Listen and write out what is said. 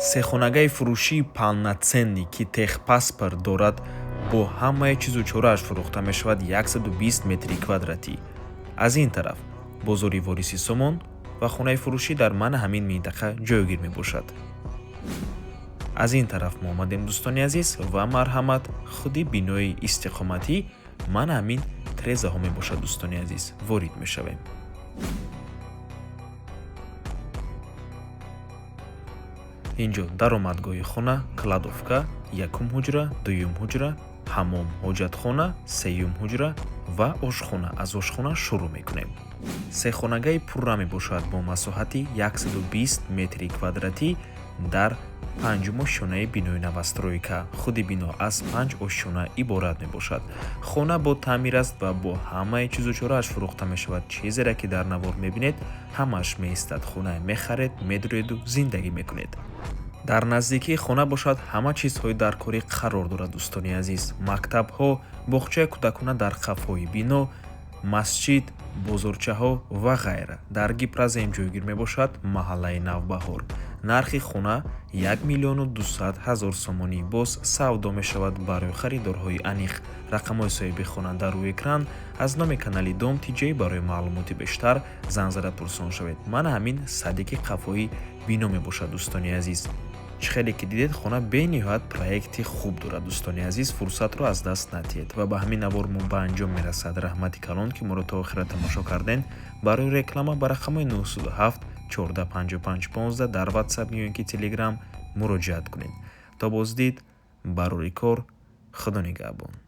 сехонагаи фурӯшии полноценный ки техпаспорт дорад бо ҳамаи чизу чорааш фурӯхта мешавад 120 метри квадратӣ. аз ин тараф бозори вориси сомон ва хонаи фурӯшӣ дар мана ҳамин минтақа ҷойгир мебошад. аз ин тараф мо омадем дӯстони азиз ва марҳамат худи бинои истиқоматӣ мана ҳамин трезаҳо мебошад. дӯстони азиз ворид мешавем. инҷо даромадгоҳи хона, кладовка, якум ҳуҷра, дуюм ҳуҷра, ҳаммом, ҳоҷатхона, сеюм ҳуҷра ва ошхона. аз ошхона шурӯъ мекунем. сехонагаи пурра мебошад бо масоҳати 120 метри квадратӣ дар панҷум ошёнаи бинои новостройка. худи бино аз 5 ошёна иборат мебошад. хона бо таъмир аст ва бо ҳамаи чизу чорааш фурӯхта мешавад. чизере ки дар навор мебинед ҳамааш меистад. хона мехаред, медуреду зиндагӣ мекунед. дар наздикии хона бошад ҳама чизҳои дар корӣ қарор дорад. дӯстони азиз, мактабҳо, боғчаи кӯдакона дар қафои бино, масҷид, бозорчаҳо ва ғайра. дар гипразем ҷойгир мебошад маҳаллаи навбаҳор. нархи хона 1 миллиону 200 000 сомонӣ. боз савдо мешавад барои харидорҳои аниқ. рақамҳои соҳиби хона дар рӯи экран. аз номи канали дом тиҷаи барои маълумоти бештар зан зада пурсон шавед. мана ҳамин садиқи қафои бино мебошад. дӯстони азиз, чӣ хеле ки дидед, хона бениҳоят проекти хуб дорад. дӯстони азиз, фурсатро аз даст надиҳед ва ба ҳамин навор мо ба анҷом мерасад. раҳмати калон ки моро то охира тамошо карден. барои реклама ба рақамҳои 907 1455 15 дар ватсап ё ин ки телеграм муроҷиат кунед. то боздид, барори кор. худо нигаҳбон.